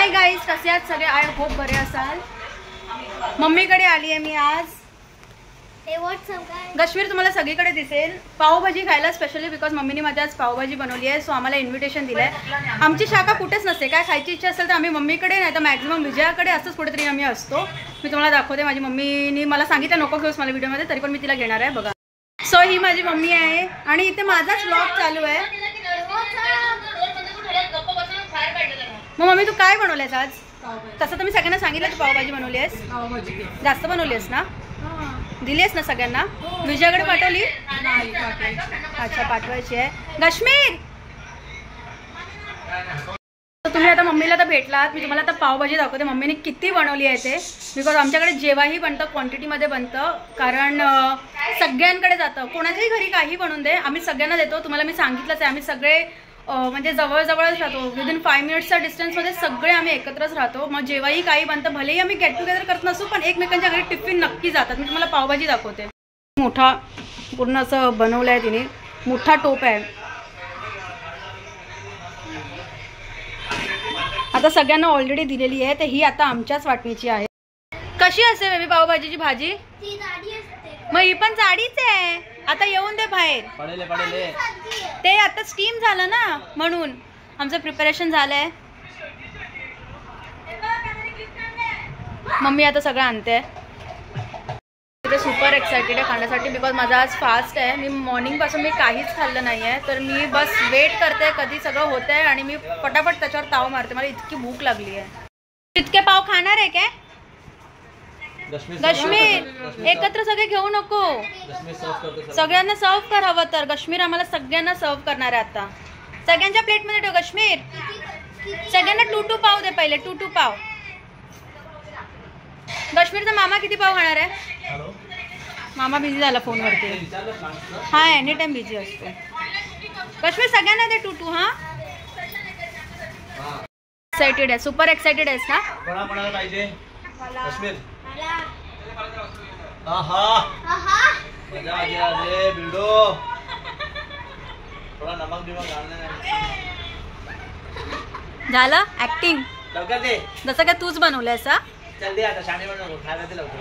Hi guys, कसे आहात सगळे? आय होप बरे असाल. मम्मीकडे आली आहे मी आज. कश्मीर तुम्हाला सगळीकडे दिसेल. पावभाजी खायला स्पेशली बिकॉज मम्मीने माझ्या आज पावभाजी बनवली आहे. सो आम्हाला इन्व्हिटेशन दिलं आहे. आमची शाखा कुठेच नसते. काय खायची इच्छा असेल तर आम्ही मम्मीकडे, नाही तर मॅक्झिमम विजयाकडे असंच कुठेतरी आम्ही असतो. मी तुम्हाला दाखवते. माझी मम्मीनी मला सांगितलं नको घेऊस मला व्हिडिओमध्ये, तरी पण मी तिला घेणार आहे. बघा, सो ही माझी मम्मी आहे आणि इथे माझाच व्लॉग चालू आहे. मग मम्मी तू काय बनवलेस आज? तसं तर मी सगळ्यांना सांगितलं तू पावभाजी बनवली आहेस. जास्त बनवली आहेस ना? दिली आहेस ना सगळ्यांना? विजयाकडे पाठवली? अच्छा, पाठवायची आहे. कश्मीर, तुम्ही आता मम्मीला तर भेटलात. मी तुम्हाला आता पावभाजी दाखवते मम्मीने किती बनवली आहे ते. बिकॉज आमच्याकडे जेव्हाही बनतं क्वांटिटीमध्ये बनतं, कारण सगळ्यांकडे जातं. कोणाच्याही घरी काही बनवून दे, आम्ही सगळ्यांना देतो. तुम्हाला मी सांगितलंच आहे, आम्ही सगळे म्हणजे जवळजवळच राहतो. विदिन 5 मिनिट्सच्या डिस्टन्समध्ये सगळे आम्ही एकत्रच राहतो. मग जेव्हाही काही बनतं, भलेही आम्ही गेट टुगेदर करत नसू, पण एकमेकांच्या घरी टिफिन नक्की जातात. मी तुम्हाला पावभाजी दाखवते. मोठा पूर्ण असं बनवलं आहे तिने. मोठा टोप आहे. आता सगळ्यांना ऑलरेडी दिलेली आहे, तर ही आता आमच्याच वाटणीची आहे. कशी असते बेबी पावभाजीची भाजी? मग ही पण जाडीच आहे. आता येऊन दे बाहेर. ते आता स्टीम झालं ना, म्हणून आमचं प्रिपरेशन झालंय. मम्मी आता सगळं आणते. ते सुपर एक्सायटेड आहे खाण्यासाठी बिकॉज माझा आज फास्ट आहे. मी मॉर्निंगपासून मी काहीच खाल्लं नाही आहे, तर मी बस वेट करते कधी सगळं होत आहे आणि मी पटापट त्याच्यावर ताव मारते. मला इतकी भूक लागली आहे. इतके पाव खाणार आहे काय? कश्मीर, एकत्र सगळे घेऊ नको. सगळ्यांना सर्व कर हवं तर. कश्मीर आम्हाला सगळ्यांना सर्व करणार आहे आता. सगळ्यांच्या प्लेटमध्ये ठेव कश्मीर. सगळ्यांना 2-2 पाव दे पहिले. 2-2 पाव. कश्मीरचा मामा किती पाव खाणार आहे? मामा बिझी झाला फोनवरती. हा, एनी टाइम बिझी असतो. कश्मीर सगळ्यांना दे 2-2. हा, एक्साइटेड आहे. सुपर एक्साइटेड आहेस ना? कश्मीर, मजा आ गया रे बिल्डो. थोड़ा नमक बिमक झालं ऍक्टिंग. लवकर दे. जसं काय तूच बनवलंयस. चल दे आता. शाणे पण नको खायला दे लवकर.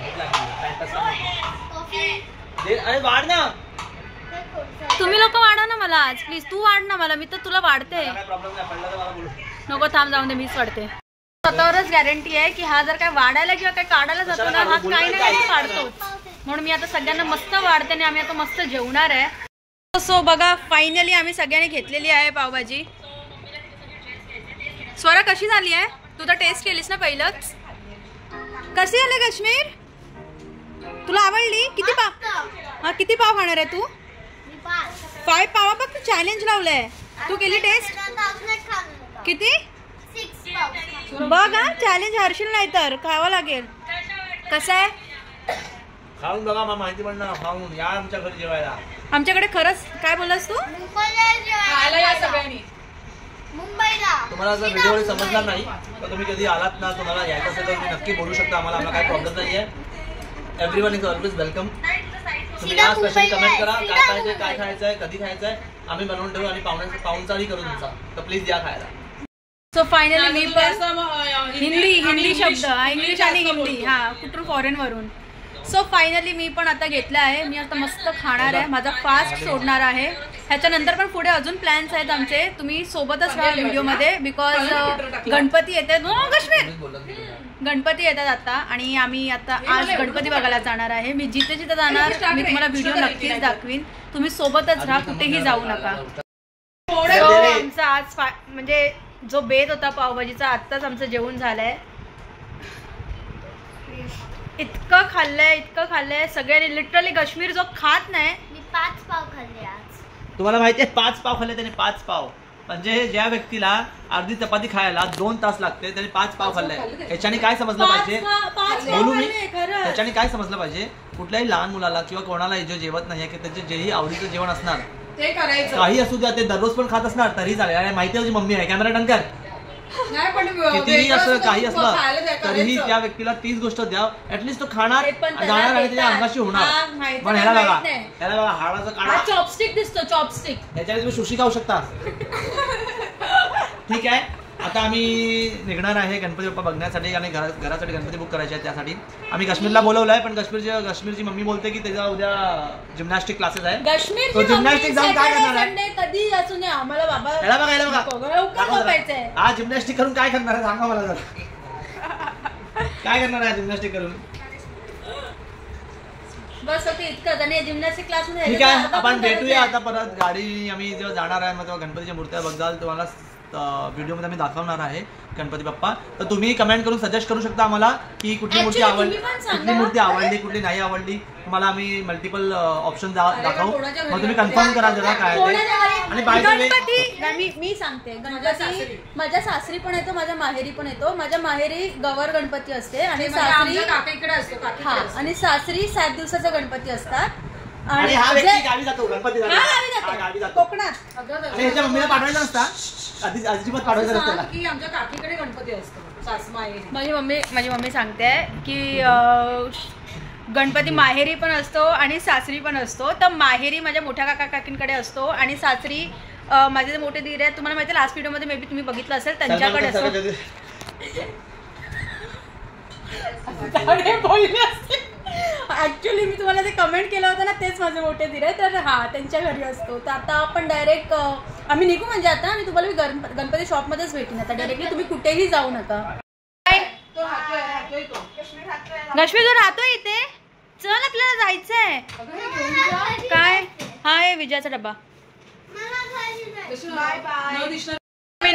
अरे वाढ ना. तुम्ही लोक वाढा ना मला आज प्लीज. तू वाढ ना मला. मी तर तुला वाढते. नको, थांब, जाऊन दे, मीच वाढते. स्वतःवरच गॅरंटी आहे की हा जर काय वाढायला किंवा काय काढायला जातो ना, हा काही ना काही काढतोच. म्हणून मी आता सगळ्यांना मस्त वाढते आणि आम्ही आता मस्त जेवणार आहे. सो बघा, फायनली आम्ही सगळ्यांनी घेतलेली आहे पावभाजी. स्वरा कशी झाली आहे? तू तर टेस्ट केलीस ना पहिलंच. कशी झाली कश्मीर? तुला आवडली? किती पाव? हा, किती पाव खाणार आहे तू? 5 पाव. बघ, तू चॅलेंज लावलंय. तू केली टेस्ट? किती? 6 बघ. हा, चॅलेंज हरशील नाही तर खावं लागेल. कसं आहे? खाऊन बघा, मला माहिती पडणार. खाऊन या आमच्या घरी जेवायला. आमच्याकडे. खरंच काय बोललास तू? मुंबईला. तुम्हाला जर व्हिडिओ समजणार नाही तर तुम्ही कधी आलात ना, तुम्हाला यायचं असेल तर तुम्ही नक्की बोलू शकता. आम्हाला काही प्रॉब्लेम नाही आहे. Everyone is always welcome. तुम्ही या, स्पेशली कमेंट करा काय पाहिजे, काय खायचं आहे, कधी खायचं आहे. आम्ही बनवून ठेवू आणि पाहुणचाळही करू तुमचा. तर प्लीज या खायला. सो फायनली मी पण हिंदी शब्द, इंग्लिश आणि हिंदी, हा, कुठून फॉरेन वरून. सो फायनली मी पण आता घेतलं आहे. मी आता मस्त खाणार आहे. माझा फास्ट सोडणार आहे. ह्याच्यानंतर पण पुढे अजून प्लॅन्स आहेत आमचे. तुम्ही सोबतच राहा व्हिडिओमध्ये बिकॉज गणपती येतात. कश्मीर, गणपती येतात आता आणि आम्ही आता आज गणपती बघायला जाणार आहे. मी जिथे जिथे जाणार मी तुम्हाला व्हिडिओ नक्कीच दाखवीन. तुम्ही सोबतच राहा, कुठेही जाऊ नका. आमचा आज म्हणजे जो बेत होता पावभाजीचा, आत्ताच आमचं जेवण झालंय. इतकं खाल्लंय सगळ्यांनी. लिटरली कश्मीर जो खात नाही. मी 5 पाव खाल्ले आज. तुम्हाला माहितीये 5 पाव खाल्ले त्याने. 5 पाव म्हणजे ज्या व्यक्तीला अर्धी चपाती खायला 2 तास लागते त्याने 5 पाव खाल्ले. याच्याने काय समजलं पाहिजे? बोलू मी. त्याच्याने काय समजलं पाहिजे? कुठल्याही लहान मुलाला किंवा कोणाला जो जेवत नाही की त्याचे जेही आवडीचं जेवण असणार ते करायचं. काही असू द्या, ते दररोज पण खात असणार तरी चालेल. माहिती आहे मम्मी आहे. Camera tanker. कितीही असं काही असलं तरीही त्या व्यक्तीला तीच गोष्ट द्या. ऍटलीस्ट तो खाणार, जाणार आणि त्याच्या अंगाशी होणार. पण ह्याला बघा हाडाचा काढा. चॉपस्टिक दिसतो, चॉपस्टिक. याच्याने तुम्ही सुशी खाऊ शकता. ठीक आहे. आता आम्ही निघणार आहे गणपती बाप्पा बघण्यासाठी आणि घरासाठी गणपती बुक करायचे आहे. त्यासाठी आम्ही काश्मीरला बोलवलं आहे, पण काश्मीरची मम्मी बोलते की त्याचा उद्या जिम्नॅस्टिक क्लासेस आहे. तो जिम्नॅस्टिक जाऊन काय करणार आहे? कधी असू नये आम्हाला बाबा. हा जिम्नॅस्टिक करून काय करणार आहे सांगा मला जरा. काय करणार आहे जिम्नॅस्टिक करून? बस होते इतकंच. आणि जिम्नॅस्टिक क्लास मध्ये ठीक आहे, आपण भेटूया आता परत. गाडी आम्ही जेव्हा जाणार आहे मग तेव्हा गणपतीच्या मूर्त्या बघाल तुम्हाला व्हिडिओमध्ये आम्ही दाखवणार आहे गणपती बाप्पा. तर तुम्ही कमेंट करून सजेस्ट करू शकता आम्हाला की कुठली मूर्ती आवडली, कुठली नाही आवडली. तुम्हाला आम्ही मल्टिपल ऑप्शन दाखवू, मग तुम्ही कन्फर्म करा जरा काय ते. आणि गणपती मी सांगते, गणपती माझ्या सासरी पण येतो, माझ्या माहेरी पण येतो. माझ्या माहेरी गवर गणपती असते आणि सासरी काकीकडे असतो. हा, आणि सासरी 7 दिवसाचा गणपती असतात. आणि हा व्यक्ती गावी जातो गणपती कोकणात. ह्याच्या मम्मीला पाठवायचं नसता, अजिबात पाठवायचं नसतं की आमच्या काकीकडे गणपती असतो. माझी मम्मी सांगते की गणपती माहेरी पण असतो आणि सासरी पण असतो. तर माहेरी माझ्या मोठ्या काकींकडे असतो आणि सासरी माझे जे मोठे दीर आहेत, तुम्हाला माहिती लास्ट व्हिडिओ मध्ये मे बी तुम्ही बघितलं असेल, त्यांच्याकडे असतो. ऍक्च्युअली मी तुम्हाला ते कमेंट केलं होतं ना, तेच माझे मोठे दीर आहे. तर हा, त्यांच्या घरी असतो. तर आता आपण डायरेक्ट आम्ही निघू. म्हणजे आता मी तुम्हाला गणपती शॉप मध्येच भेटेन. आता डायरेक्टली तुम्ही कुठेही जाऊ नका. काश्मीर जो राहतोय इथे, चल आपल्याला जायचंय. काय? हा, हे विजयाचा डब्बा. मी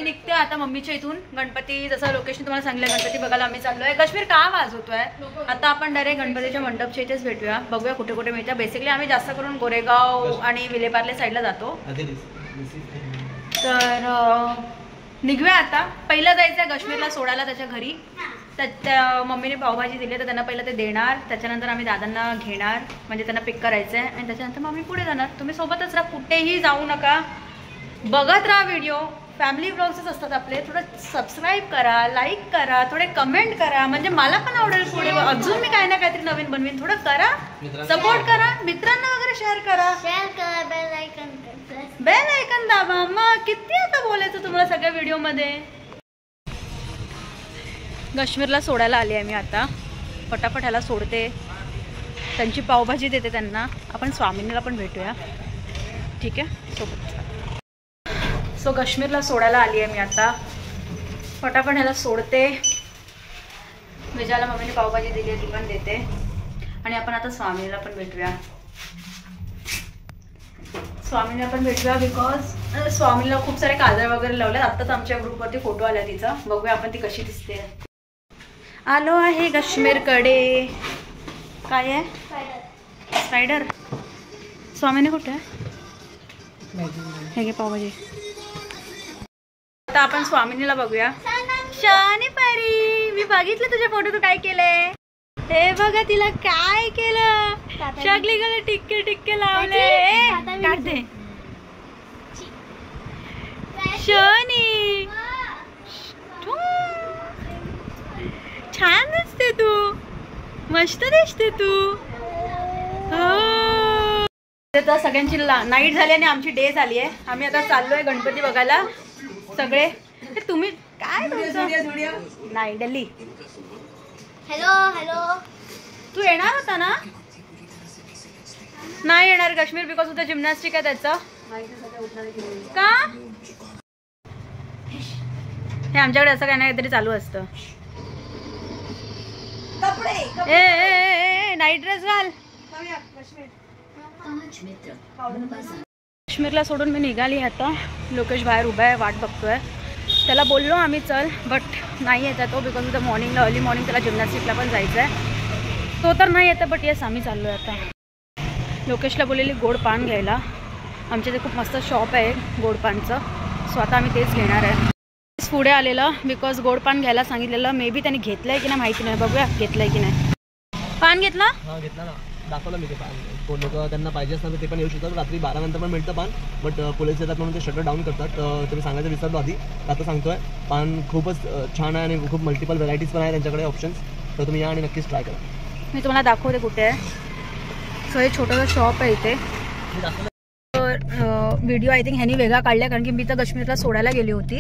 निघते आता मम्मीच्या इथून. गणपती जसं लोकेशन तुम्हाला सांगितलं, गणपती बघायला आम्ही चाललोय. काश्मीर का वाजवतोय? आता आपण डायरेक्ट गणपतीच्या मंडपच्या इथेच भेटूया. बघूया कुठे कुठे मिळतं. बेसिकली आम्ही जास्त करून गोरेगाव आणि विलेपार्ले साईडला जातो. तर निघूया आता. पहिलं जायचं काश्मीरला सोडायला त्याच्या घरी. त्या मम्मीने पावभाजी दिली तर त्यांना पहिलं ते देणार. त्याच्यानंतर आम्ही दादांना घेणार, म्हणजे त्यांना पिक करायचं आहे. आणि त्याच्यानंतर मग आम्ही पुढे जाणार. तुम्ही सोबतच राहा, कुठेही जाऊ नका, बघत राहा व्हिडिओ. फॅमिली व्लॉग्सच असतात आपले. थोडं सबस्क्राईब करा, लाईक करा, थोडे कमेंट करा, म्हणजे मला पण आवडेल पुढे अजून मी काही ना काहीतरी नवीन बनवीन. थोडं करा, सपोर्ट करा, मित्रांना वगैरे शेअर करा, बेल आयकॉन दाबा. मग किती आता बोलायचं तुम्हाला सगळ्या व्हिडिओमध्ये. काश्मीरला सोडायला आली आहे मी आता. फटाफट ह्याला सोडते, त्यांची पावभाजी देते त्यांना. आपण स्वामिनीला पण भेटूया, ठीक आहे, सोबत. सो काश्मीरला सोडायला आली आहे मी आता. फटाफट ह्याला सोडते. विजयाला मम्मीने पावभाजी दिली आहे, ती पण देते. आणि आपण आता स्वामिनीला पण भेटूया. बिकॉज स्वामीला खूप सारे काजळ वगैरे लावले. आत्ताच आमच्या ग्रुपवरती फोटो आला तिचा. बघूया आपण ती कशी दिसते. आलो आहे काश्मीरकडे. काय आहे? स्पायडर. स्वामीने कुठे आहे? हे घे पावभाजी. आता आपण स्वामिनीला बघूया. शानी परी, मी बघितलं तुझ्या फोटो. तू काय केलंय? हे बघा तिला काय केलं. शकलीकडे टिक्के टिक्के लावले. काढते शनी. छान दिसते तू, मस्त दिसते तू. आता सगळ्यांची नाईट झाली आणि आमची डे झाली आहे. आम्ही आता चाललोय गणपती बघायला सगळे. तुम्ही काय नाही डल्ली. हॅलो. तू येणार होता ना? नाही येणार काश्मीर, बिकॉज उद्या जिम्नॅस्टिक आहे त्याचं. का? हे आमच्याकडे असं काय नाही काहीतरी चालू असतं. ए नाईट ड्रेस घाल. काश्मीरला सोडून मी निघाली आता. लोकेश बाहेर उभा आहे, वाट बघतोय. त्याला बोललो आम्ही चल, बट नाही येत आहे तो, बिकॉज उद्या मॉर्निंगला अर्ली मॉर्निंग त्याला जिम्नॅस्टिकला पण जायचं आहे. तो तर नाही येतं, बट येस आम्ही चाललो आहे आता. लोकेशला बोललेली गोड पान घ्यायला. आमच्या इथे खूप मस्त शॉप आहे गोड पानचं. सो आता आम्ही तेच घेणार आहे. पुढे आलेलं बिकॉज गोड पान घ्यायला सांगितलेलं. मे बी त्यांनी घेतलंय की नाही माहिती नाही, बघूया घेतलंय की नाही. पान घेतला? हां घेतला ना, दाखवलं मी ते पान. लोक त्यांना पाहिजे असतात ते पण येऊ शकतात. रात्री 12 नंतर पण मिळतं पान, बट पोलीस येतात म्हणून ते शटर डाऊन करतात. तुम्ही सांगायचं विसरलो आधी, आता सांगतोय. पान खूपच छान आहे आणि खूप मल्टिपल व्हरायटीज पण आहे त्यांच्याकडे ऑप्शन्स. तर तुम्ही या आणि नक्कीच ट्राय करा. मी तुम्हाला दाखवते कुठे आहे. सो हे छोटंसं शॉप आहे इथे. तर व्हिडिओ आय थिंक ह्यानी वेगळा काढला कारण की मी तर काश्मीरला सोडायला गेली होती.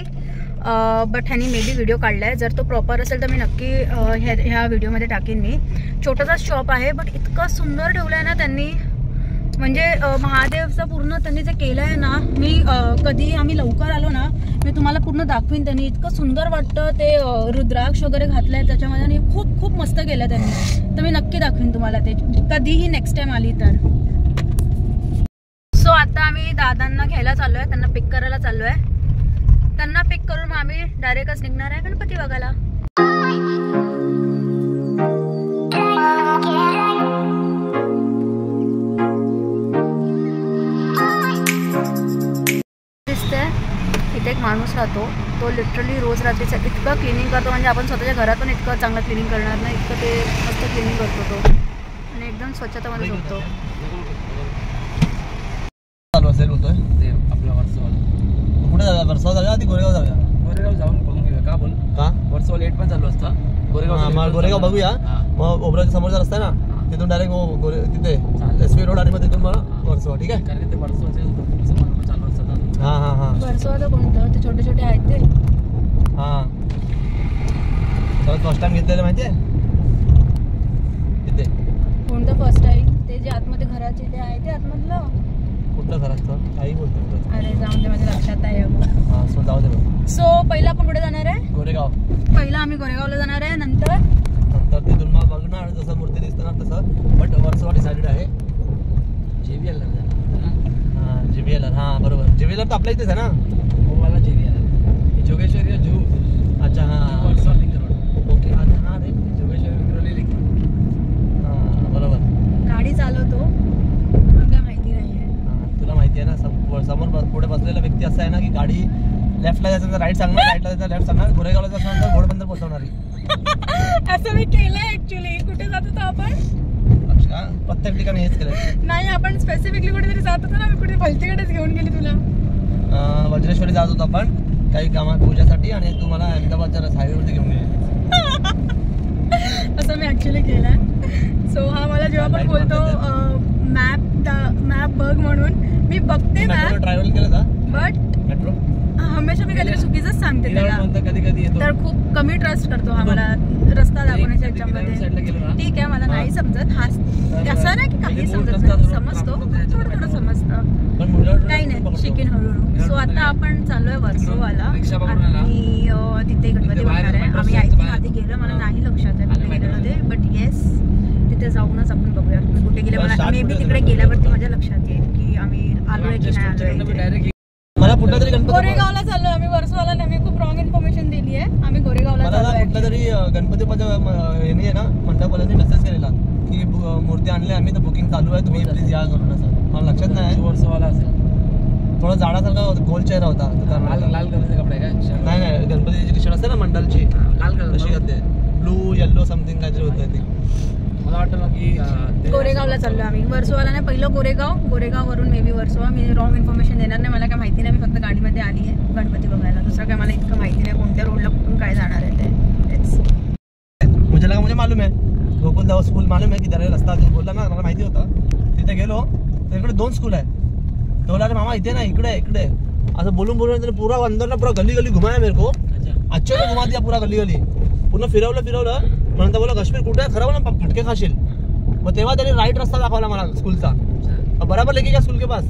बट ह्यानी मे बी व्हिडिओ काढला आहे. जर तो प्रॉपर असेल तर मी नक्की ह्या व्हिडिओमध्ये टाकीन. मी छोटासा शॉप आहे बट इतका सुंदर ठेवला आहे ना त्यांनी. म्हणजे महादेवचं पूर्ण त्यांनी जे केलं आहे ना, मी कधी आम्ही लवकर आलो ना मी तुम्हाला पूर्ण दाखवीन. त्यांनी इतकं सुंदर वाटतं. ते रुद्राक्ष वगैरे घातलं आहे त्याच्यामध्ये आणि खूप खूप मस्त केलं त्यांनी. तर मी नक्की दाखवीन तुम्हाला ते कधीही नेक्स्ट टाइम आली तर. सो आता आम्ही दादांना घ्यायला चाललो आहे, त्यांना पिक करायला चाललो आहे. त्यांना पिक करून मग आम्ही डायरेक्टच निघणार आहे गणपती बघायला. इथे एक माणूस राहतो, तो लिटरली रोज रात्रीचं इतकं क्लिनिंग करतो. म्हणजे आपण स्वतःच्या घरातून इतकं चांगलं क्लिनिंग करणार नाही, इतकं ते मस्त क्लिनिंग करतो तो आणि एकदम स्वच्छतामध्ये झोपतो. चालू असेल होतोय ते आपला वर्सोवाला. कुठे जाऊया? वर्सोवा जाऊया आधी गोरेगाव जाऊया? गोरेगाव जाऊन बघून घेऊया. का बोल का वर्सोवा लेट पण चालू असतं. गोरेगाव बघूया. मग ओबराच्या समोरचा रस्ता आहे ना, तिथून डायरेक्ट तिथे एसवी रोड आणि मग तिथून मला वर्सोवा. ठीक आहे. कारण ते वर्सोवाचे चालू असतात. हा हा हा. वर्सोवा कोणतं? ते छोटे छोटे आहेत ते. हा फर्स्ट टाइम घेतलेलं माहिती आहे तिथे. कोणतं फर्स्ट टाइम? ते जे आतमध्ये घराचे ते आहे ते आतमधलं. कुठलं घर असतं? काही बोलतो. अरे जाऊन दे, माझ्या लक्षात आहे. हा सो जाऊ दे. सो पहिला आपण कुठे जाणार आहे? गोरेगाव. पहिला आम्ही गोरेगावला जाणार आहे. नंतर तिथून मग बघणार जसं मूर्ती दिसतं ना तसं. बट वर्सोवा डिसाइडेड आहे. JVL JVL. हा बरोबर. JVL तर आपल्या इथेच आहे ना. हो मला JVL जोगेश्वरी जू. अच्छा हां वर्सोवा लिंक रोड. ओके. अच्छा हां रे जोगेश्वरी विक्रोली लिंक. हां बरोबर. गाडी चालवतो काय माहिती नाही आहे. हां तुला माहिती आहे ना, समोर पुढे बसलेला व्यक्ती असा आहे ना की गाडी लेफ्टला जायचं तर राईट सांगणार, राईटला जायचं लेफ्ट सांगणार, गोरेगावला जायचं तर घोडबंदर पोहोचवणार. असं मी केलंय ऍक्च्युली. कुठे जात होतो आपण? प्रत्येक ठिकाणी हेच केलं नाही. आपण स्पेसिफिकली कुठेतरी जात होतो ना, मी कुठे भलतीकडेच घेऊन गेली तुला. वज्रेश्वरी जात होतो आपण काही कामात पूजासाठी आणि तू मला अहमदाबादच्या हायवेवरती घेऊन गेली. असं मी ऍक्च्युली केलंय. सो हा मला जेव्हा पण बोलतो मॅप बघ म्हणून मी बघते मॅप. ट्रॅव्हल केलं का? बट मेट्रो हमेशा मी काहीतरी चुकीचंच सांगते त्याला. कधी तर खूप कमी ट्रस्ट करतो हा मला रस्ता दाखवण्याच्या ह्याच्यामध्ये. ठीक आहे मला नाही समजत. हा असं नाही की काही समजत नाही, समजतो थोडं थोडं समजतं. काही नाही शिकेन हळूहळू. सो आता आपण चाललोय वर्सोवाला आणि तिथे गणपती बघणार आहे आम्ही. आय थिंक आधी गेलो, मला नाही लक्षात आहे कुठे गेलेलं ते. बट येस तिथे जाऊनच आपण बघूया कुठे गेले. मला मे बी तिकडे गेल्यावरती माझ्या लक्षात येईल की आम्ही आलोय की नाही आलोय. मला कुठला तरी गोरेगावला चाललो आम्ही. वर्सोवाला नाही, मी खूप रॉंग इन्फॉर्मेशन दिली आहे. आम्ही गोरेगावला चाललोय. कुठला तरी गणपती यांनी आहे ना मंडपवाल्यांनी मेसेज केलेला की मूर्ती आणली आम्ही तर बुकिंग चालू आहे, तुम्ही प्लीज या करून. असं मला लक्षात नाही. वर्सोवाला असेल. थोडा जाडासारखा गोल चेहरा होता. लाल कलरचे कपडे काय? नाही नाही गणपतीची टी शर्ट असते ना मंडलची लाल कलर तशी करते. ब्लू येल्लो समथिंग काहीतरी होतं ते. मला वाटतं ना की गोरेगावला चाललो आम्ही. वर्सोवाला नाही, पहिलं गोरेगाववरून मे बी वर्सोवा. मी रॉंग इन्फॉर्मेशन देणार नाही, मला काय माहिती नाही. मी फक्त गाडीमध्ये आली आहे गणपती बघायला. दुसरं काय मला इतकं माहिती नाही कोणत्या रोडला कुठून काय जाणार आहे ते. मुझे मालूम है गोकुलदाव स्कूल मालूम है की दर रस्ता बोलला ना, मला माहिती होतं. तिथे गेलो तर इकडे 2 स्कूल आहे. तो बोला मामा इथे ना इकडे इकडे असं बोलून पूरा अंदर ना पूरा गली घुमाया मेरे को. अच्छे को घुमा दिया पूरा गली पूर्ण फिरवलं. म्हणता बोला काश्मीर कुठे आहे, खरं ना फटके खाशील. मग तेव्हा त्यांनी राईट रस्ता दाखवला मला स्कूलचा. बराबर लेके गया स्कूल के पास.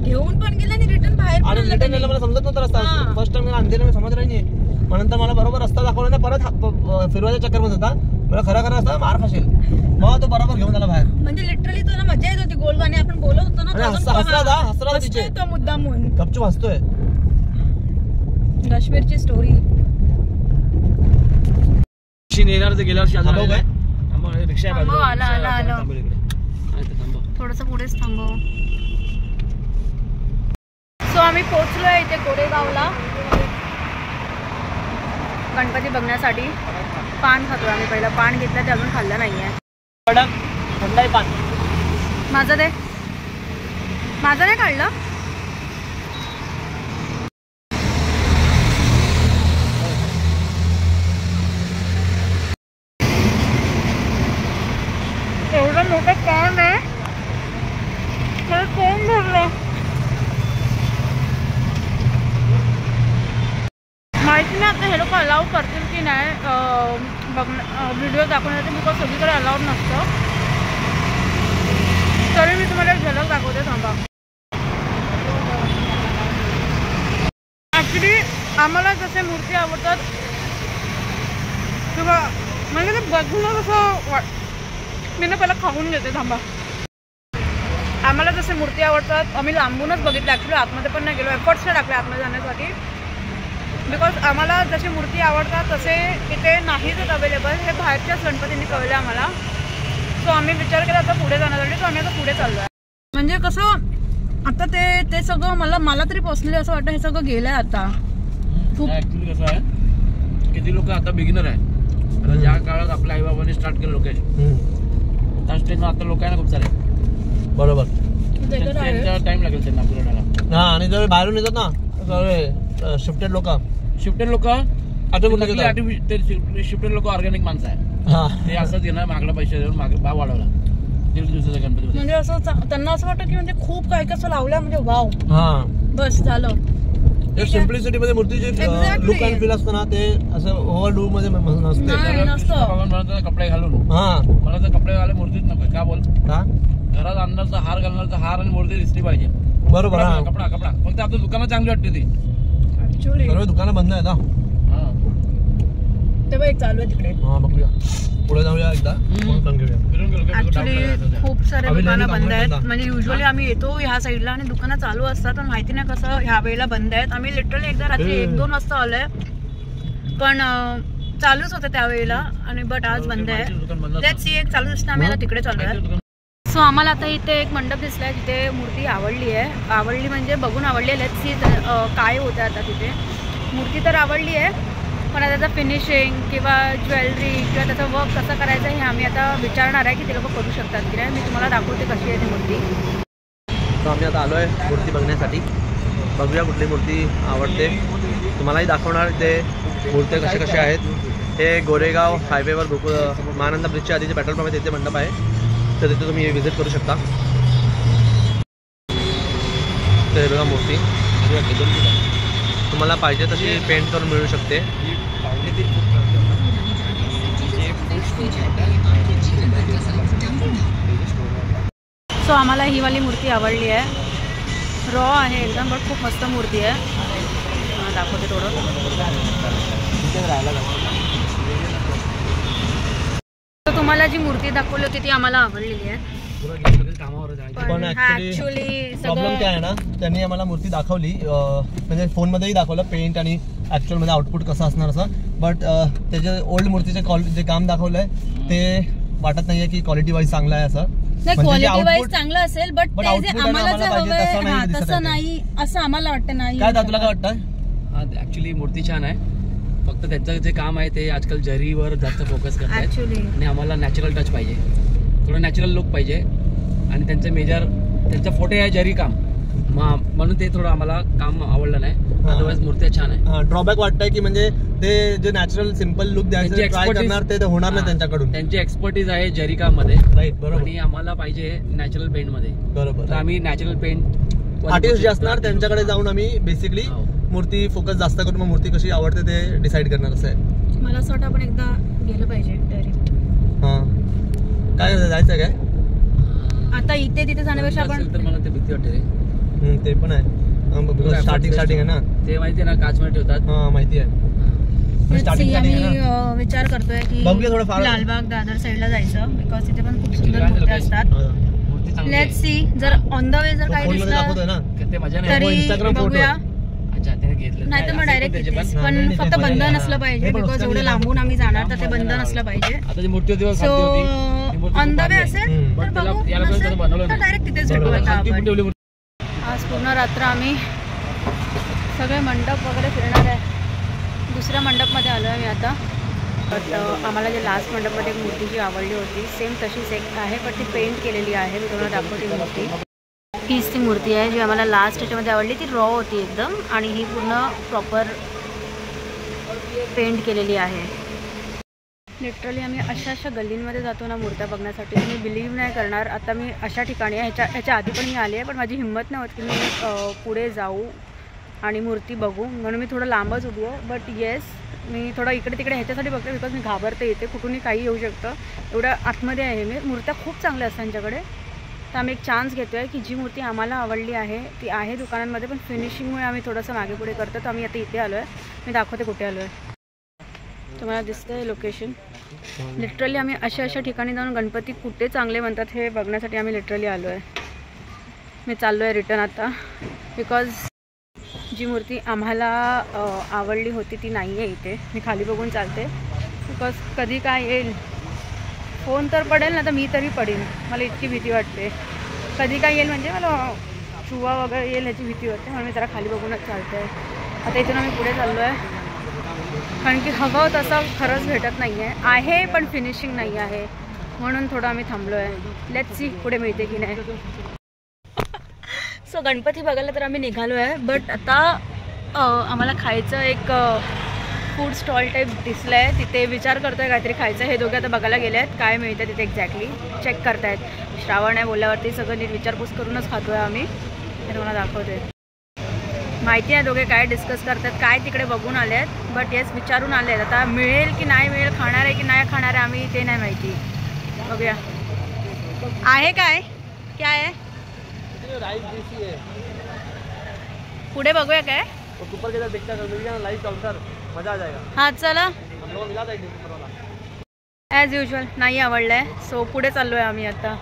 घेऊन पण गेला आणि रिटर्न बाहेर. आणि रिटर्न गेला मला समजत नव्हता रस्ता. फर्स्ट टाइम अंधेरी मी समज नाही. नंतर मला बरोबर रस्ता दाखवला ना, परत फिरवायच्या चक्करमध्ये होता. मला खरा रस्ता मार खाशील. मग तो बरोबर घेऊन आला बाहेर. म्हणजे लिटरली तुला मजा येत होती. गोलगाने आपण बोलत होतो ना, हसला तिचे तो मुद्दा म्हणून गपचूप हसतोय. काश्मीरची स्टोरी येणार तर गेल्या वर्षी रिक्षा थोडस पुढेच थांबव. सो आम्ही पोहोचलोय इथे गोरेगावला गणपती बघण्यासाठी. पान खातोय आम्ही. पहिला पान घेतलं ते अजून खाल्लं नाहीये. थंडाई पान माझं नाही काढलं. एवढं मोठं कॉर्न आहे, कोण भरलं. आता हे लोक अलाउ करतील की नाही व्हिडिओ दाखवण्यासाठी, बिकॉज सगळीकडे अलाउड नसतं. तरी मी तुम्हाला एक झलक दाखवते, थांबा. ॲक्च्युली आम्हाला जसे मूर्ती आवडतात किंवा म्हणजे ते बघूनच असं मी ना पहिला खाऊन घेते, थांबा. आम्हाला जसे मूर्ती आवडतात आम्ही लांबूनच बघितलं. ॲक्च्युली आतमध्ये पण नाही गेलो, एफर्ट्स नाही टाकले आतमध्ये जाण्यासाठी, बिकॉज आम्हाला जसे मूर्ती आवडतात तसे इथे नाहीच अवेलेबल. हे बाहेरच्याच गणपतींनी कळले आम्हाला. सो आम्ही विचार केला आता पुढे जाण्यासाठी, सो आम्ही आता पुढे चाललो आहे. म्हणजे कसं आता ते सगळं मला तरी पर्सनली असं वाटतं हे सगळं गेलं आहे आता. खूप ऍक्च्युली कसं आहे, किती लोक आता बिगिनर आहे. आता ज्या काळात आपल्या आईबाबांनी स्टार्ट केलं लोकेशन, त्या स्टेजला आता लोक आहे ना खूप सारे. बरोबर, त्यांचा टाइम लागेल त्यांना पुरवण्याला. हा, आणि जर बाहेरून येतात ना शिफ्टेड लोक शिफ्टेड लोक ऑर्गॅनिक माणसं आहे. ते असंच येणार, मागला पैसे देऊन भाव वाढवला. दीड दिवसाचा गणपती म्हणजे असं त्यांना असं वाटतं की म्हणजे खूप काय कसं लावलं, म्हणजे वाव. बस झालं. सिम्प्लिसिटी मध्ये मूर्तीचे लुक अँड फील असतं ना, ते असं ओव्हर डू मध्ये नसते. कपडे घालून मला तर कपडे घालायला मूर्तीच नको. का बोल, घरात आणणारचा हार घालणारचा हार आणि मूर्ती दिसली पाहिजे. बरोबर, कपडा फक्त आपल्या दुकानात चांगली वाटते ती. सर्व दुकानं बंद आहेत ना, तेव्हा एक चालू आहे तिकडे. बघूया, पुढे जाऊया एकदा. ऍक्च्युली खूप सारे दुकानं बंद आहेत. म्हणजे युजली आम्ही येतो ह्या साईडला आणि दुकानं चालू असतात, पण माहिती नाही कसं ह्या वेळेला बंद आहेत. आम्ही लिटरली एकदा रात्री 1-2 वाजता आलोय, पण चालूच होतं त्यावेळेला, आणि बट आज बंद आहे. लेट्स सी, एक चालू दिसतं, आम्ही आता तिकडे चालू आहे. सो आम्हाला आता इथे एक मंडप दिसलाय जिथे मूर्ती आवडली म्हणजे बघून आवडली आहे. लेट्स सी काय होतं आता तिथे. मूर्ती तर आवडली आहे, पण आता त्याचं फिनिशिंग किंवा ज्वेलरी किंवा त्याचं वर्क कसं करायचं हे आम्ही आता विचारणार आहे की ते लोक करू शकतात की नाही. मी तुम्हाला दाखवते कशी आहे ती मूर्ती. तर आम्ही आता आलो आहे मूर्ती बघण्यासाठी. बघूया कुठली मूर्ती आवडते, तुम्हालाही दाखवणार ते मूर्त्या कशा आहेत. हे गोरेगाव हायवेवर महानंदा ब्रिजच्या आधीचे पेट्रोल पंप आहे, तिथे मंडप आहे, तर तिथे तुम्ही व्हिजिट करू शकता. तर बघा मूर्ती तुम्हाला पाहिजे तशी पेंट करून मिळू शकते. सो आम्हाला ही वाली मूर्ती आवडली आहे. रॉ आहे एकदम, बट खूप मस्त मूर्ती आहे. दाखवते थोडं. तर तुम्हाला जी मूर्ती दाखवली होती ती आम्हाला आवडलेली आहे. पण ऍक्च्युली प्रॉब्लेम काय आहे ना, त्यांनी आम्हाला मूर्ती दाखवली, म्हणजे फोनमध्येही दाखवलं पेंट आणि ॲक्च्युअलमध्ये आउटपुट कसं असणार असं. बट त्याच्या ओल्ड मूर्तीचे जे काम दाखवलंय ते वाटत नाहीये की क्वालिटी वाईज चांगलं आहे असं. क्वालिटी वाईज चांगलं असेल, बट ते जे आम्हाला जे हवंय तसं नाही असं आम्हाला वाटतं. नाही काय तुला काय वाटतं? ऍक्च्युली मूर्ती छान आहे, फक्त त्यांचं जे काम आहे ते आजकाल जरीवर जास्त फोकस करतात आणि आम्हाला नॅचरल टच पाहिजे, थोडं नॅचरल लुक पाहिजे. आणि त्यांचा फोटो आहे जरी काम, म्हणून ते थोडं आम्हाला काम आवडलं नाही. अदरवाईज मूर्त्या छान आहे. ड्रॉबॅक वाटतंय की म्हणजे ते जे नॅचरल सिम्पल लुक द्यायचं ट्राय करणार ते होणार नाही त्यांच्याकडून. त्यांची एक्सपर्टीज आहे जरी काम मध्ये, राईट, बरोबर. आणि आम्हाला पाहिजे नॅचरल पेंट मध्ये, बरोबर. तर आम्ही नॅचरल पेंट आर्टिस्ट जे असणार त्यांच्याकडे जाऊन आम्ही बेसिकली मूर्ती फोकस जास्त करून मग मूर्ती कशी आवडते ते डिसाईड करणार. असं आहे. मला असं वाटतं आपण एकदा गेलं पाहिजे डायरेक्ट. काय जायचं काय आता इथे तिथे जाण्यापेक्षा आपण, तर मला ते भीती वाटते. ते पण आहे, स्टार्टिंग आहे ना, ते माहिती आहे ना, काचमध्ये ठेवतात. माहिती आहे. आम्ही विचार करतोय की लालबाग दादर साईडला जायचं, बिकॉज तिथे पण खूप सुंदर मूर्त्या असतात. लेट्स सी, जर ऑन द वे जर काही दिसलं तरी बघूया, नाही तर मग डायरेक्ट. पण फक्त बंद नसलं पाहिजे, बिकॉज एवढं लांबून आम्ही जाणार तर ते बंद नसलं पाहिजे. सो ऑन द वे असेल तर बघू, तर डायरेक्ट तिथेच भेटू. आता आपण आज पूर्ण रात्र आम्ही सगळे मंडप वगैरे फिरणार आहे. दुसऱ्या मंडपमध्ये आलो आहे मी आता. बट आम्हाला जे लास्ट मंडपमध्ये एक मूर्ती जी आवडली होती सेम तशीच एक आहे, पण ती पेंट केलेली आहे. मी तुम्हाला दाखवते मूर्ती. हीच ती मूर्ती आहे जी आम्हाला लास्ट ह्याच्यामध्ये आवडली. ती रॉ होती एकदम, आणि ही पूर्ण प्रॉपर पेंट केलेली आहे. लिटरली आम्ही अशा गल्लींमध्ये जातो ना मूर्त्या बघण्यासाठी, तुम्ही बिलीव्ह नाही करणार. आता मी अशा ठिकाणी आहे, ह्याच्या आधी पण मी आली आहे, पण माझी हिंमत नाही होत की मी पुढे जाऊ आणि मूर्ती बघू, म्हणून मी थोडं लांबच उभी आहे. बट येस, मी थोडं इकडे तिकडे ह्याच्यासाठी बघते बिकॉज मी घाबरते, इथे कुठूनही काही येऊ शकतं, एवढ्या आतमध्ये आहे मी. मूर्त्या खूप चांगल्या असतात त्यांच्याकडे. तर आम्ही एक चान्स घेतो आहे की जी मूर्ती आम्हाला आवडली आहे ती आहे दुकानांमध्ये, पण फिनिशिंगमुळे आम्ही थोडंसं मागे पुढे करतो. तर आम्ही आता इथे आलो आहे, मी दाखवते कुठे आलो आहे. तुम्हाला दिसतं आहे लोकेशन. लिटरली आम्ही अशा ठिकाणी जाऊन गणपती कुठे चांगले म्हणतात हे बघण्यासाठी आम्ही लिटरली आलो आहे. मी चाललो आहे रिटर्न आता, बिकॉज जी मूर्ती आम्हाला आवडली होती ती नाही आहे इथे. मी खाली बघून चालते बिकॉज कधी काय येईल, फोन तर पडेल ना तर मी तरी पडेन, मला इतकी भीती वाटते. कधी काय येईल म्हणजे मला चुवा वगैरे येईल ह्याची भीती वाटते, म्हणून मी जरा खाली बघूनच चालते आहे. आता इथून आम्ही पुढे चाललो आहे कारण की हवं तसं खरंच भेटत नाही आहे पण फिनिशिंग नाही आहे, म्हणून थोडं आम्ही थांबलो आहे. लेट्स सी पुढे मिळते की नाही. सो गणपती बघायला तर आम्ही निघालो आहे, बट आता आम्हाला खायचं एक फूड स्टॉल टाईप दिसलं आहे, तिथे विचार करतो आहे काहीतरी खायचं. हे दोघे आता बघायला गेले आहेत काय मिळतं तिथे एक्झॅक्टली, चेक करतायत. श्रावण आहे बोलल्यावरती सगळं नीट विचारपूस करूनच खातो आहे आम्ही. हे तुम्हाला दाखवते. माहिती आहे दोघे काय डिस्कस करतात, काय तिकडे बघून आले आहेत, बट येस विचारून आले आहेत. आता मिळेल की नाही मिळेल, खाणार आहे की नाही खाणार आहे आम्ही ते नाही माहिती. बघूया आहे काय काय आहे पुढे बघूया काय. हां चला. ॲज युजल नाही आवडलं आहे, सो पुढे चाललो आहे आम्ही आता.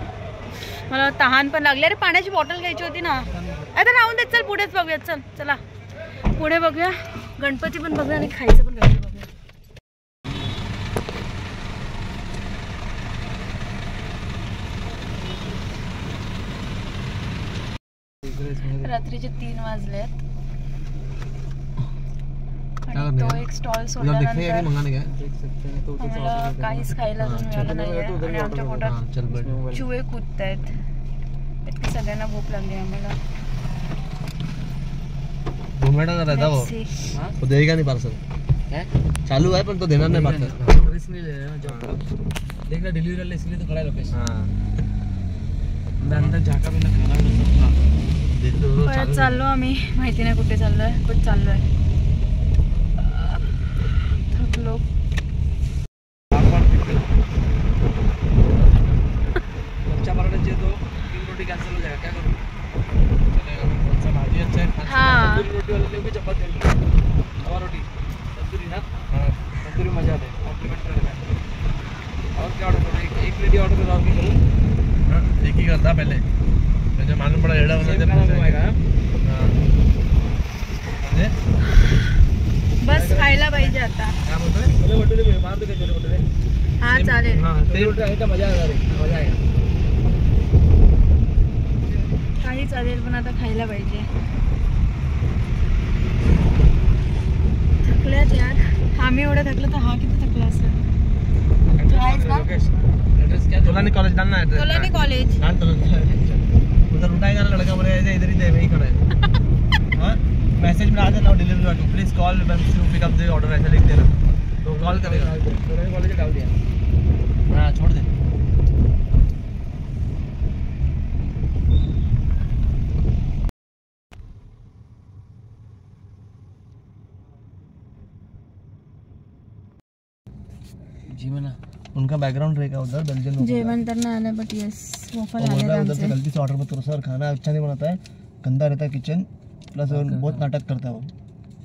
मला तहान पण लागली. अरे पाण्याची बॉटल घ्यायची होती ना. आता राहून देत, चल पुढेच बघूया. चल चला पुढे बघूया, गणपती पण बघूया आणि खायचं पण बघूया. रात्रीचे 3 वाजलेत आणि तो एक स्टॉल सोडल्यानंतर आम्हाला काहीच खायला मिळालं नाहीये आणि आमच्या पोटात चुहे कूदत आहेत. इतकी सगळ्यांना भूक लागली आम्हाला. तो देगा नहीं पार्सल चालू है पण तो देणार नाही पार्सल. रिस्क नहीं ले रहे ना, देखना डिलीवरी वाले इसलिए तो खड़ा है लोकेशन. मैं अंदर झाका बिना खाना परत चाललो आम्ही, माहिती नाही कुठे चाललोय, कुठे चाललोय. थकलो. लच्छा पराठा चाहिए तो 3 रोटी कैंसिल हो जाएगा, क्या करूँ? चलेगा कौन सा भाजी अच्छा है? हाँ तंदूरी रोटी वाले लोग भी चपाती वाली तवा रोटी तंदूरी ना. हाँ तंदूरी मजा आते कॉम्प्लीमेंट करेगा. और क्या ऑर्डर करूँ? एक प्लेट ऑर्डर करो और क्या करूँ? हाँ एक ही करता पहले मुझे मालूम पड़ा एड़ा बस खायला पाहिजे आता. हा चालेल. काही चालेल पण आता खायला पाहिजे. थकल्यात यार. आम्ही एवढं थकलं तर हा किती थकला असेल. तोलानी कॉलेज डालना है. तोलानी कॉलेज उधर उठाएगा ना लड़का, बोले इधर ही दे वही खड़ा है. हाँ मैसेज में आ जाना डिलीवरी वाले को, please call pick up the order ऐसा लिख देना तो कॉल करेगा. कॉलेज डाल दिया. हाँ छोड़ दे. जीवन उनका बैकग्राउंड रहेगा उधर बेल्जियम. जेवण तर नाही आलं बट येस वॉफल आले उधर से गलती से ऑर्डर मत करो सर, खाना अच्छा नहीं बनाता है, गंदा रहता है किचन, प्लस बहुत नाटक करता है वो.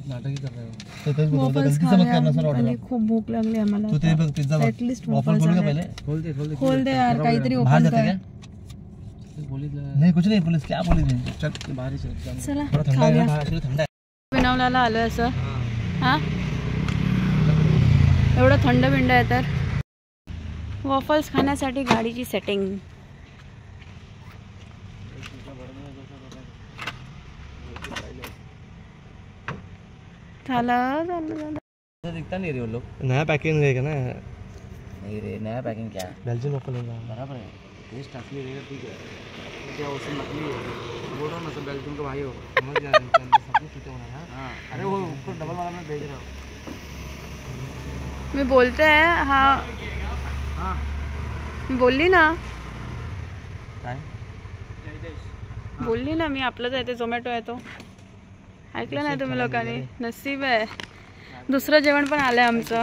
नाटक ही कर रहे हो तो गलती से मत करना सर ऑर्डर. खूप भूक लागली आम्हाला. तू ते पिझ्झा ॲटलिस्ट वॉफल खोल पहले. खोल दे यार, काहीतरी बाहर ओपन जाते कर. क्या? नहीं कुछ नहीं, पुलिस क्या पुलिस नहीं. चल बाहर ही चल. चला थोड़ा ठंडा है ना, एक्चुअली ठंडा है. बनवल्याला आलोय असं. हां एवढं थंड बिंड आहे तर. वॉफल्स खाण्यासाठी गाडीची सेटिंग. झालं झालं झालं. दिखता नहीं रहे वो लोग. नया पैकिंग रहेगा ना. नहीं रे नया पैकिंग क्या है? बेल्जियम वॉफल होगा बराबर है. टेस्ट असली रहेगा ठीक है. क्या उसमें नकली है बोल रहा हूँ ना, सब बेल्जियम का भाई हो समझ गया. सब कुछ ठीक होना है. हाँ अरे वो ऊपर डबल वाला में भेज रहा हूँ. मी बोलते आहे. हाँ हाँ बोलली ना, काय बोलली ना मी. आपलंच आहे ते, झोमॅटो आहे तो. ऐकलं नाही तुम्ही लोकांनी. नसीब आहे दुसरं जेवण पण आलंय आमचं.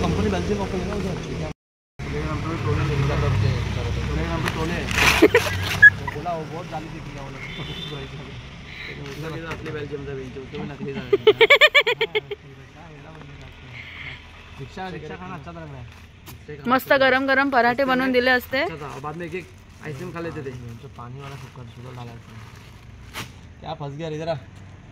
कंपनी बेल्जियम वॉफल है ना उधर. बोला वो बहुत गाली देती है अपने बेल्जियम का बेल्जियम तो नकली रिक्शा रिक्शा खाना अच्छा लग रहा है. मस्त गरम गरम पराठे बनवून दिले असते. बाद में एक एक आइसक्रीम खा लेते थे. पानी वाला सुद्धा डालायचं. क्या फस गया रे जरा.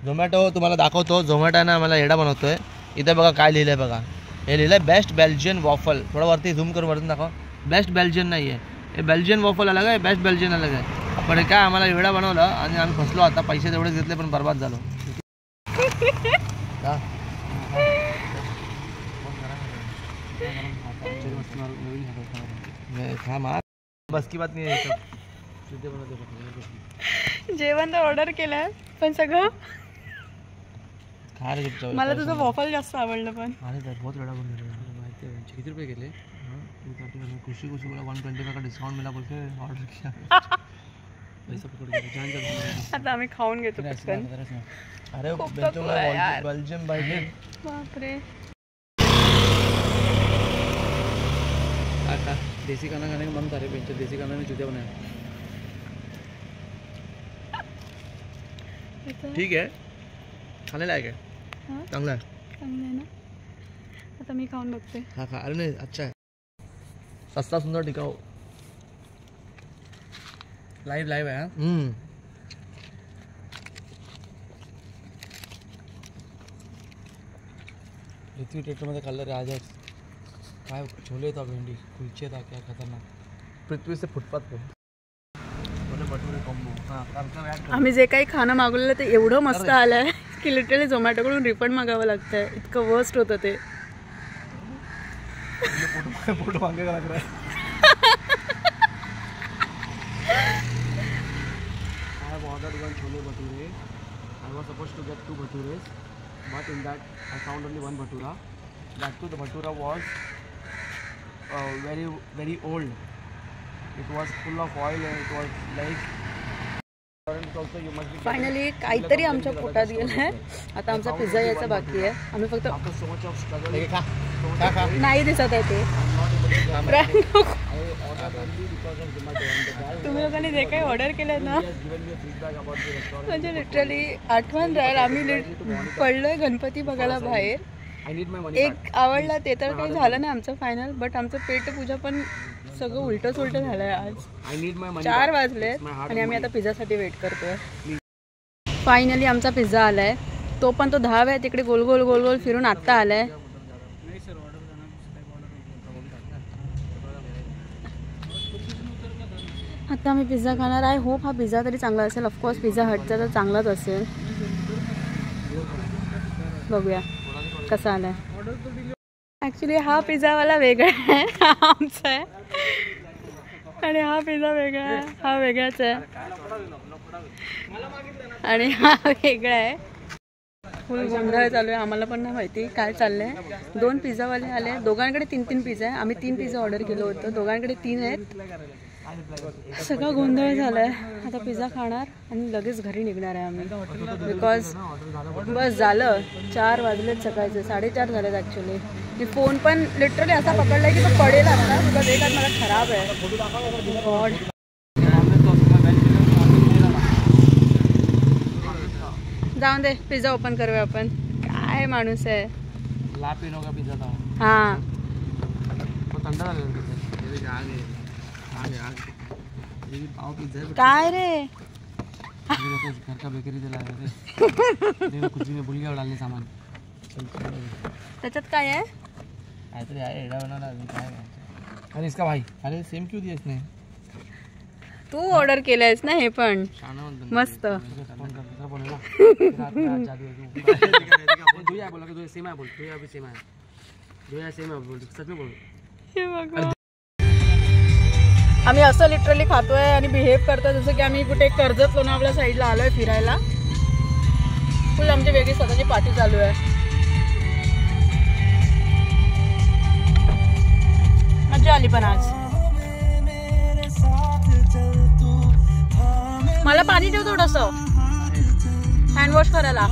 झोमॅटो तुम्हाला दाखवतो. झोमॅटो ना आम्हाला येडा बनवतोय. इथे बघा काय लिहिलंय बघा. हे लिहिलंय बेस्ट बेल्जियन वॉफल. थोडं वरती झूम करून वरती दाखव. बेस्ट बेल्जियन नाही आहे हे. बेल्जियन वॉफल अलग आहे, बेस्ट बेल्जियन अलग आहे. पण हे काय आम्हाला वेळा बनवलं आणि आम्ही फसलो. आता पैसे तेवढेच घेतले पण बर्बाद झालो. बस की बात नाही. जेवण तर ऑर्डर केलंय पण सगळं मला तुझं वॉफल जास्त आवडलं. पण बहुत वेळा माहिती आहे. किती रुपये गेले. खुशी खुशी बोला 125 का डिस्काउंट मिला बोल के ऑर्डर किया. पैसा पकड़ के जान. आता आम्ही खाऊन घेतो पटकन. अरे बेल्जियम बाय. बापरे. काका देसी खाना खाने का मन था रे. बेंच देसी खाना में चूतिया बनाया. ठीक है खाने लायक है. चांगला आहे. चांगलं आहे ना. आता मी खाऊन बघते. हा खा. अरे नाही अच्छा है. सस्ता सुंदर टिकाऊ. लाइव लाइव है. पृथ्वी थिएटरमध्ये खाल्लं रे आजच. काय छोले था, भेंडी कुलचे था, क्या खतरनाक. पृथ्वी से फुटपाथ पे आम्ही जे काही खाणं मागवलेलं ते एवढं मस्त आलंय की लिटरली झोमॅटोकडून रिफंड मागावं लागतंय. इतकं वर्स्ट होतं ते. फोटो मांगे का लग रहा है. I have ordered one chole bhature. I was supposed to get 2 bhatures, but in that I found only 1 bhatura. That too the bhatura was very very old. It was full of oil and it was like. Finally काहीतरी आमच्या पोटात गेलंय. आता आमचा pizza यायचा बाकी आहे. आम्ही फक्त नाही दिसत आहे ते. तुम्ही लोकांनी जे काही ऑर्डर केलं ना म्हणजे लिटरली आठवण राहील. आम्ही पडलोय गणपती बघायला बाहेर. एक आवडला ते तर काही झालं नाही आमचं फायनल. बट आमचं पेटपूजा पण सगळं उलटच उलट झालंय. आज 4 वाजले आणि आम्ही आता पिझ्झासाठी वेट करतोय. फायनली आमचा पिझ्झा आलाय. तो पण तो 10 वेळा तिकडे गोल गोल गोल गोल फिरून आत्ता आलाय. आता आम्ही पिझ्झा खाणार आहे. होप हा पिझ्झा तरी चांगला असेल. ऑफकोर्स पिझ्झा हटचा तर चांगलाच असेल. बघूया कसा आलाय. ॲक्च्युली हा पिझ्झावाला वेगळा आहे, हा आमचा आहे. आणि हा पिझ्झा वेगळा आहे, हा वेगळाच आहे. आणि हा वेगळा आहे. फुल गोंधळ चालू आहे. आम्हाला पण नाही माहिती काय चाललंय. 2 पिझ्झावाले आले. दोघांकडे 3-3 पिझ्झा आहे. आम्ही 3 पिझ्झा ऑर्डर केलं होतं. दोघांकडे 3 आहेत. सगळा गोंधळ झालाय. आता पिझ्झा खाणार आणि लगेच घरी निघणार आहे आम्ही. बिकॉज बस झालं 4 वाजलेत सकाळचे. 4:30 झालेत ॲक्च्युली. मी फोन पण लिटरली असा पकडलाय की तो पडेल आता. बिकॉज एक हात मला खराब आहे. गॉड. जाऊन दे. पिझ्झा ओपन करूया आपण. काय माणूस आहे. ला पिनो का पिझ्झा था. हां काय रे. घर का बेकरी दिला कुछ भी भूल गया डालने सामान. त्याच्यात काय आहे. काहीतरी आहे एडा बनवला. काय. अरे इसका भाई. अरे सेम क्यों दिया इसने. तू ऑर्डर केलंयस ना हे पण मस्त. आम्ही असं लिटरली खातोय आणि बिहेव करतोय जसं की आम्ही कुठे कर्जत लोणावळा साईडला आलोय फिरायला. फुल आमची वेगळी स्वतःची पार्टी चालू आहे. मजा आली पण आज. मला पाणी ठेव थोडंसं हँडवॉश करायला.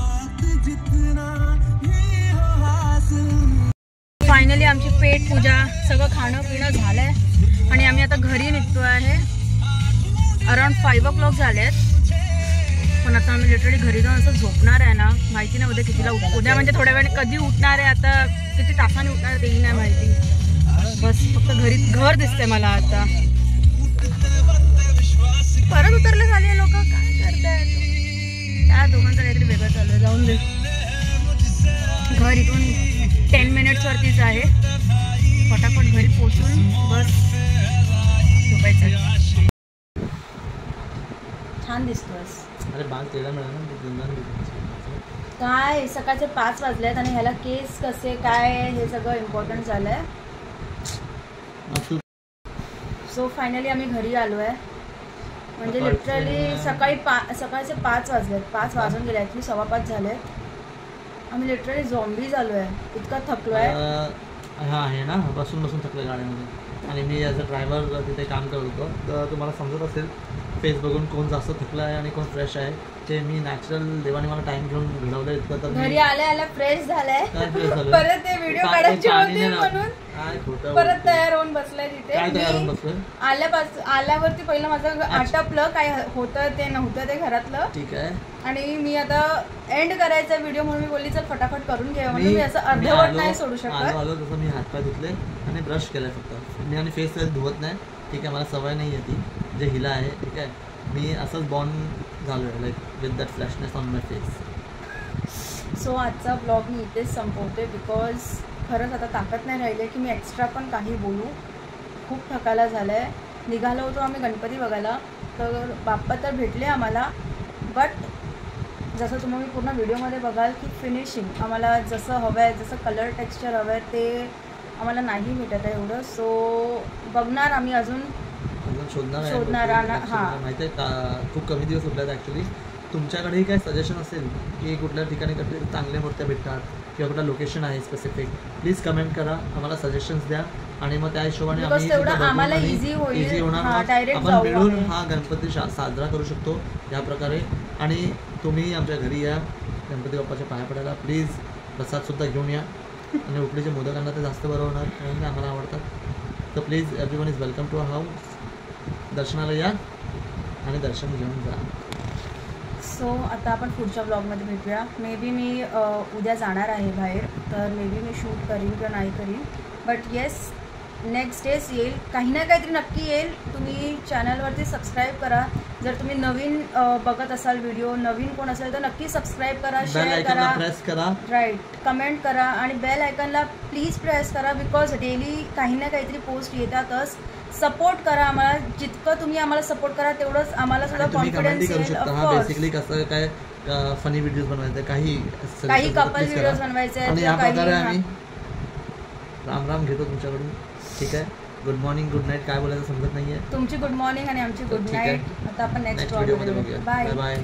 फायनली आमची पेट पूजा सगळं खाणं पिणं झालंय आणि आम्ही आता घरी निघतो आहे. अराउंड 5 o'clock झालेत. पण आता आम्ही लिटरली घरी जाऊन असं झोपणार आहे ना, माहिती नाही उद्या कितीला उद्या म्हणजे थोड्या वेळाने कधी उठणार आहे, आता किती तासाने उठणार आहे तेही नाही माहिती. बस फक्त घरी घर दिसतंय मला आता. परत उतरले झाले लोक, काय करतायत त्या दोघांचं काहीतरी वेगळं चालू आहे. जाऊन दे. घर इथून 10 minutes वरतीच आहे. फटाफट घरी पोहोचून बस झोपायचं. छान दिसतोस. अरे बाल तेला मिळाला काय सकाळचे 5 वाजलेत आणि ह्याला केस कसे काय हे सगळं इम्पॉर्टंट झालंय. सो फायनली आम्ही घरी आलो आहे. म्हणजे लिटरली सकाळचे 5 वाजलेत. 5 वाजून गेले ॲक्च्युली 5:15 झालेत. आम्ही लिटरली झॉम्बी झालो आहे, इतका थकलो आहे. हा आहे ना, बसून बसून थकलं गाड्यामध्ये. आणि मी ॲज अ ड्रायव्हर तिथे काम करतो, तर तुम्हाला समजत असेल फेस बघून कोण जास्त थकलं आहे आणि कोण फ्रेश आहे. ते मी नॅचरल देवाने मला टाइम घेऊन घडवलं इतकं. तर घरी आल्या फ्रेश झालाय. काय फ्रेश झालं? परत ते व्हिडिओ काढायचे होते म्हणून परत तयार होऊन बसलाय तिथे. काय तयार होऊन बसलोय? आल्यावरती पहिलं माझं आटपलं, काय होतं ते नव्हतं ते घरातलं. ठीक आहे. आणि मी आता एंड करायचा व्हिडिओ म्हणून मी बोलली चल फटाफट करून घ्या, म्हणून मी असं अर्धवट नाही सोडू शकत. आलो तसं मी हातपाय धुतले आणि ब्रश केलाय फक्त. मी आणि फेस धुवत नाही. ठीक आहे, मला सवय नाही आहे ती जे हिला आहे. ठीक आहे, मी असंच बॉन्ड झालो आहे like with that flashiness on my face. So आजचा ब्लॉग मी इथेच संपवते बिकॉज खरंच आता ताकद नाही राहिली की मी एक्स्ट्रा पण काही बोलू. खूप थकायला झालं आहे. निघालो होतो आम्ही गणपती बघायला, तर बाप्पा तर भेटले आम्हाला, बट जसं तुम्ही पूर्ण व्हिडिओमध्ये बघाल की फिनिशिंग आम्हाला जसं हवं आहे, जसं कलर टेक्स्चर हवं आहे ते आम्हाला नाही भेटत आहे एवढं. सो बघणार आम्ही अजून शोधणार. हां, माहिती आहे का, खूप कमी दिवस उरले आहेत ॲक्च्युली. तुमच्याकडेही काही सजेशन असेल की कुठल्या ठिकाणी कुठले चांगल्या मूर्त्या भेटतात किंवा कुठलं लोकेशन आहे स्पेसिफिक, प्लीज कमेंट करा, आम्हाला सजेशन्स द्या आणि मग त्या हिशोबाने आम्हाला इझी होणार. आपण मिळून हा गणपती साजरा करू शकतो या प्रकारे. आणि तुम्ही आमच्या घरी या गणपती बाप्पाच्या पाया पडायला. प्लीज प्रसादसुद्धा घेऊन या आणि उकडीचे मोदकांना ते जास्त बरं होणार म्हणून आम्हाला आवडतात. तर please everyone is welcome to our house. दर्शनाला या आणि दर्शन घेऊन जा. सो आता आपण पुढच्या ब्लॉगमध्ये भेटूया. मे बी मी उद्या जाणार आहे बाहेर, तर मे बी मी शूट करीन किंवा नाही करीन, बट येस नेक्स्ट डेज येईल, काही ना काहीतरी नक्की येईल. तुम्ही चॅनलवरती सबस्क्राईब करा. जर तुम्ही नवीन बघत असाल व्हिडिओ, नवीन कोण असेल तर नक्की सबस्क्राईब करा, शेअर करा, प्रेस करा, राईट, कमेंट करा आणि बेल आयकॉनला प्लीज प्रेस करा बिकॉज डेली काही ना काहीतरी पोस्ट येतातच. सपोर्ट करा आम्हाला. जितकं तुम्ही आम्हाला सपोर्ट करा तेवढंच आम्हाला सुद्धा कॉन्फिडन्स येईल. ऑफकोर्स बेसिकली कसं काय फनी व्हिडिओज बनवायचे, काही कपल व्हिडिओज बनवायचे आणि या प्रकारे आम्ही राम राम घेतो तुमच्याकडून. ठीक आहे, गुड मॉर्निंग, गुड नाईट काय बोलायचं समजत नाहीये. तुमची गुड मॉर्निंग आणि आमची गुड नाईट. आता आपण नेक्स्ट व्हिडिओमध्ये बघूया. Bye bye.